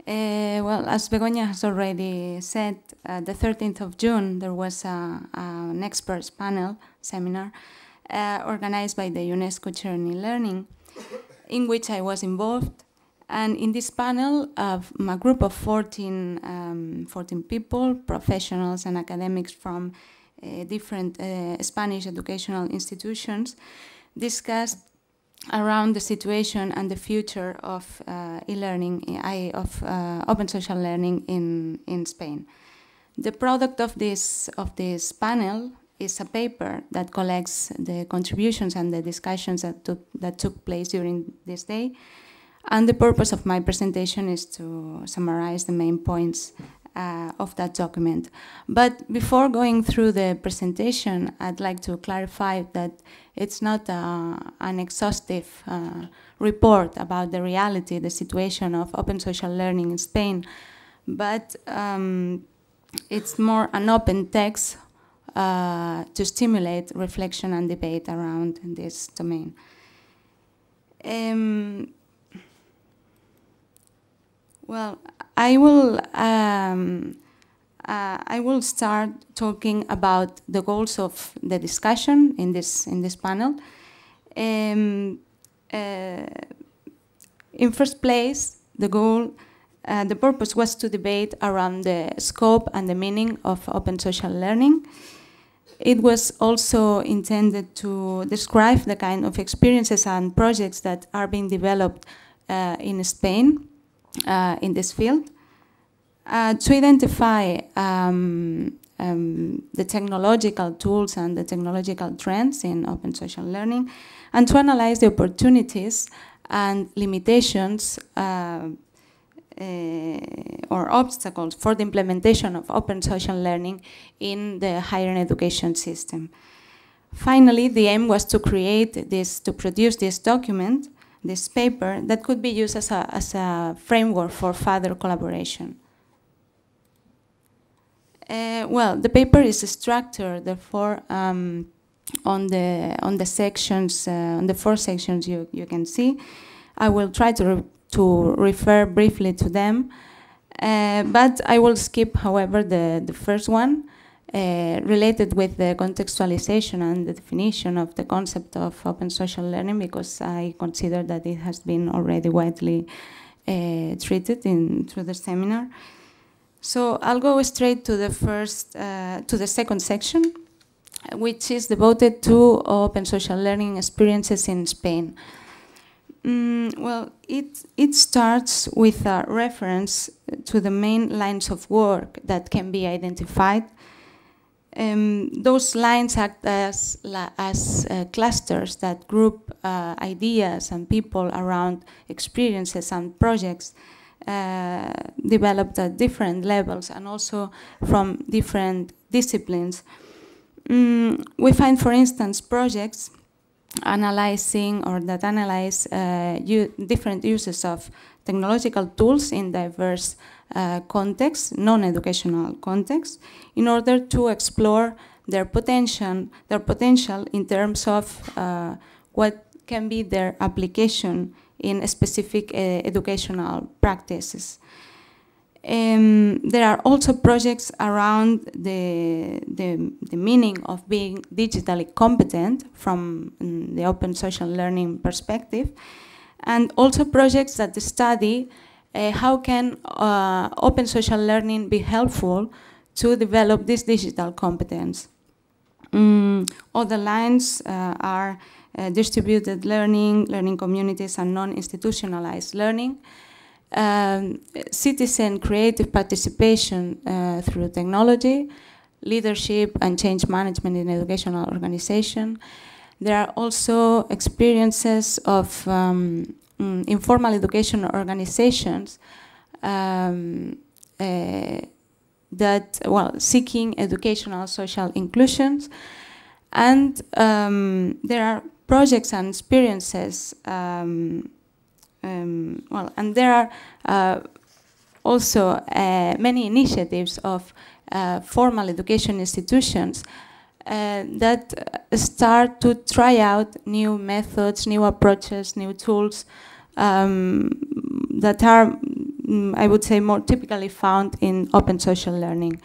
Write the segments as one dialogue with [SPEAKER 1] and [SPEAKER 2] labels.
[SPEAKER 1] Well, as Begoña has already said, the 13th of June there was an experts panel seminar organized by the UNESCO Journey Learning, in which I was involved. And in this panel, a group of 14 people, professionals and academics from different Spanish educational institutions, discussed around the situation and the future of e-learning, of open social learning in Spain. The product of this panel is a paper that collects the contributions and the discussions that took place during this day. And the purpose of my presentation is to summarize the main points of that document. But before going through the presentation, I'd like to clarify that it's not an exhaustive report about the reality, the situation of open social learning in Spain, but it's more an open text to stimulate reflection and debate around this domain. Well, I will start talking about the goals of the discussion in this panel. In first place, the purpose was to debate around the scope and the meaning of open social learning. It was also intended to describe the kind of experiences and projects that are being developed in Spain in this field, to identify the technological tools and the technological trends in open social learning, and to analyze the opportunities and limitations or obstacles for the implementation of open social learning in the higher education system. Finally, the aim was to produce this document, this paper, that could be used as a framework for further collaboration. Well, the paper is structured, therefore, on the sections, on the 4 sections you can see. I will try to refer briefly to them, but I will skip, however, the first one, related with the contextualization and the definition of the concept of open social learning, because I consider that it has been already widely treated through the seminar. So I'll go straight to the second section, which is devoted to open social learning experiences in Spain. Well, it starts with a reference to the main lines of work that can be identified. Those lines act as clusters that group ideas and people around experiences and projects developed at different levels and also from different disciplines. We find, for instance, projects analyzing or that analyze different uses of technological tools in diverse contexts, non-educational contexts, in order to explore their potential in terms of what can be their application in specific educational practices. There are also projects around the meaning of being digitally competent from the open social learning perspective, and also projects that study how can open social learning be helpful to develop this digital competence. Other lines are distributed learning, learning communities, and non-institutionalized learning. Citizen creative participation through technology, leadership and change management in educational organization. There are also experiences of informal education organizations seeking educational social inclusions. And there are projects and experiences and there are also many initiatives of formal education institutions that start to try out new methods, new approaches, new tools that are I would say, more typically found in open social learning.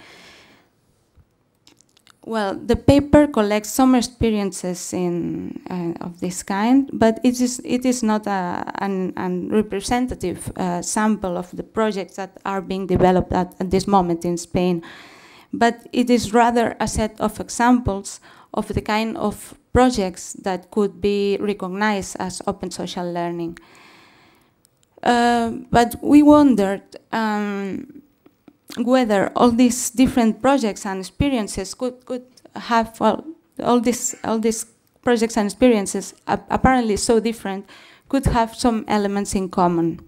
[SPEAKER 1] Well, the paper collects some experiences of this kind, but it is not an representative sample of the projects that are being developed at this moment in Spain. But it is rather a set of examples of the kind of projects that could be recognized as open social learning. But we wondered whether all these different projects and experiences could have, well, all these projects and experiences, apparently so different, could have some elements in common.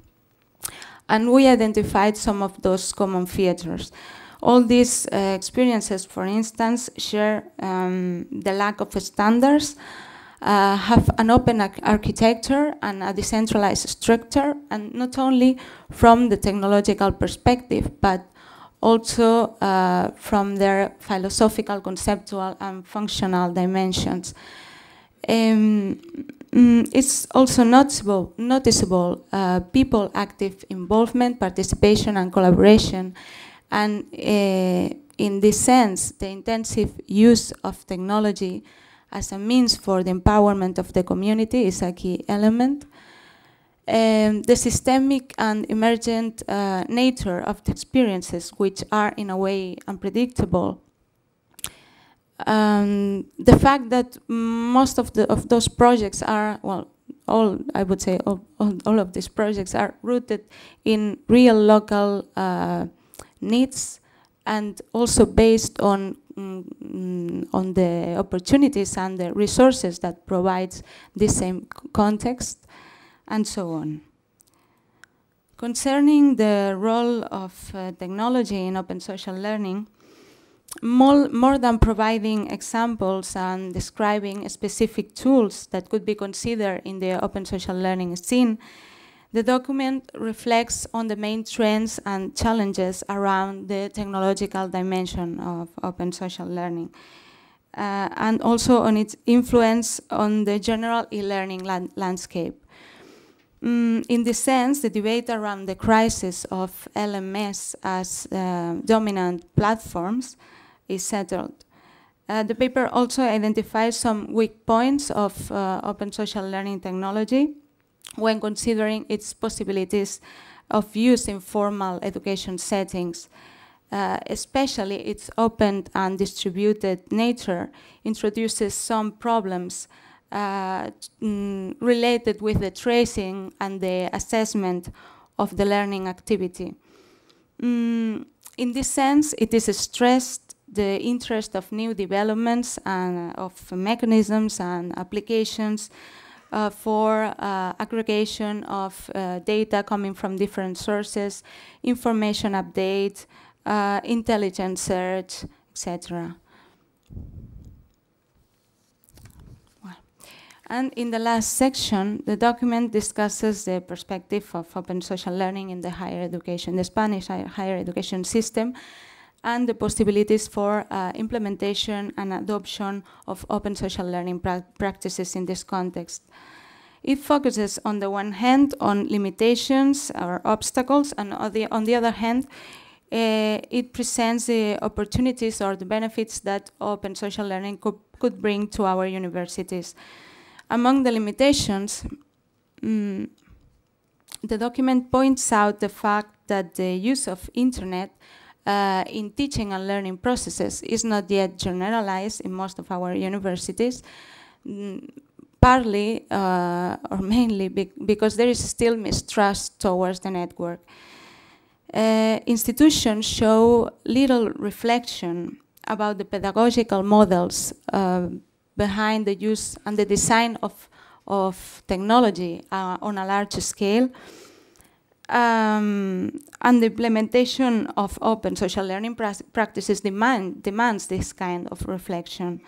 [SPEAKER 1] And we identified some of those common features. All these experiences, for instance, share the lack of standards, have an open architecture and a decentralized structure, and not only from the technological perspective, but also from their philosophical, conceptual, and functional dimensions. It's also noticeable people active involvement, participation, and collaboration. And in this sense, the intensive use of technology as a means for the empowerment of the community is a key element. The systemic and emergent nature of the experiences, which are in a way unpredictable. The fact that most of those projects are, well, I would say all of these projects are rooted in real local needs, and also based on the opportunities and the resources that provides the same context, and so on. Concerning the role of technology in open social learning, more than providing examples and describing specific tools that could be considered in the open social learning scene, the document reflects on the main trends and challenges around the technological dimension of open social learning, and also on its influence on the general e-learning landscape. In this sense, the debate around the crisis of LMS as dominant platforms is settled. The paper also identifies some weak points of open social learning technology when considering its possibilities of use in formal education settings. Especially its open and distributed nature introduces some problems related with the tracing and the assessment of the learning activity. In this sense, it is stressed the interest of new developments and of mechanisms and applications for aggregation of data coming from different sources, information update, intelligent search, etc. And in the last section, the document discusses the perspective of open social learning in the higher education, the Spanish higher education system, and the possibilities for implementation and adoption of open social learning practices in this context. It focuses, on the one hand, on limitations or obstacles, and on the other hand, it presents the opportunities or the benefits that open social learning could bring to our universities. Among the limitations, the document points out the fact that the use of internet in teaching and learning processes is not yet generalized in most of our universities, partly or mainly because there is still mistrust towards the network. Institutions show little reflection about the pedagogical models behind the use and the design of technology on a large scale, and the implementation of open social learning practices demands this kind of reflection.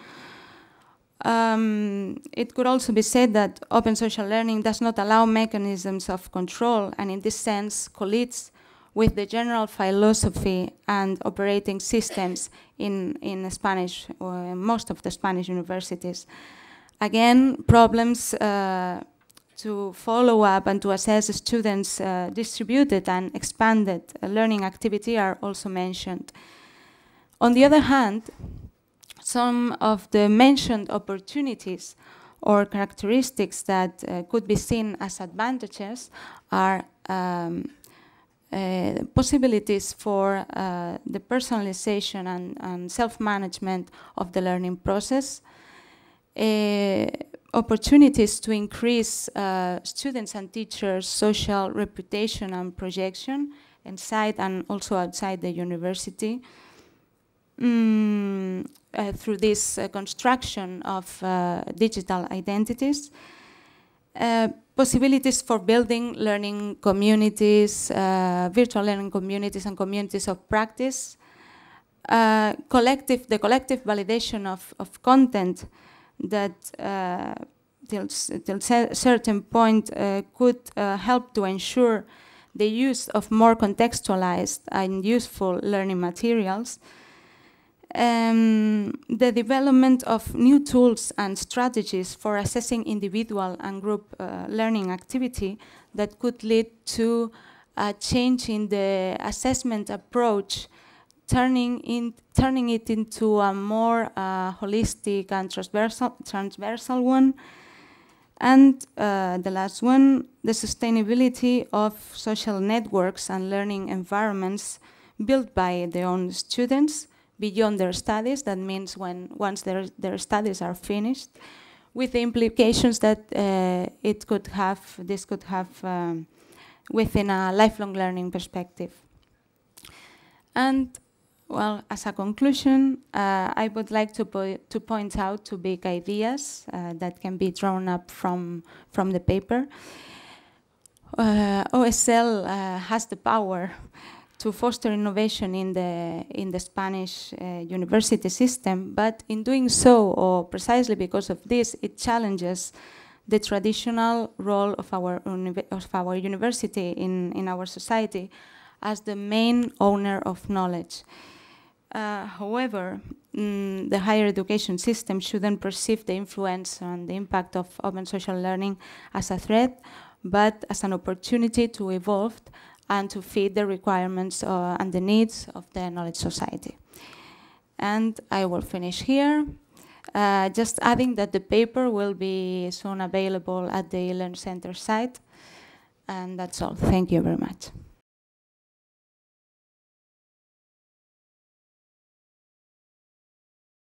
[SPEAKER 1] It could also be said that open social learning does not allow mechanisms of control, and in this sense collides with the general philosophy and operating systems in Spanish, or most of the Spanish universities. Again, problems to follow up and to assess students' distributed and expanded learning activity are also mentioned. On the other hand, some of the mentioned opportunities or characteristics that could be seen as advantages are possibilities for the personalization and self-management of the learning process, opportunities to increase students and teachers' social reputation and projection inside and also outside the university, through this construction of digital identities, possibilities for building learning communities, virtual learning communities and communities of practice, the collective validation of content that till certain point could help to ensure the use of more contextualized and useful learning materials, the development of new tools and strategies for assessing individual and group learning activity that could lead to a change in the assessment approach, turning it into a more holistic and transversal one. And the last one, the sustainability of social networks and learning environments built by their own students beyond their studies. That means once their studies are finished, with the implications that this could have within a lifelong learning perspective. And well, as a conclusion, I would like to point out two big ideas that can be drawn up from the paper. OSL has the power to foster innovation in the Spanish university system, but in doing so, or precisely because of this, it challenges the traditional role of our university in our society as the main owner of knowledge. However, the higher education system shouldn't perceive the influence and the impact of open social learning as a threat, but as an opportunity to evolve and to fit the requirements and the needs of the knowledge society. And I will finish here, just adding that the paper will be soon available at the eLearn Center site. And that's all. Thank you very much.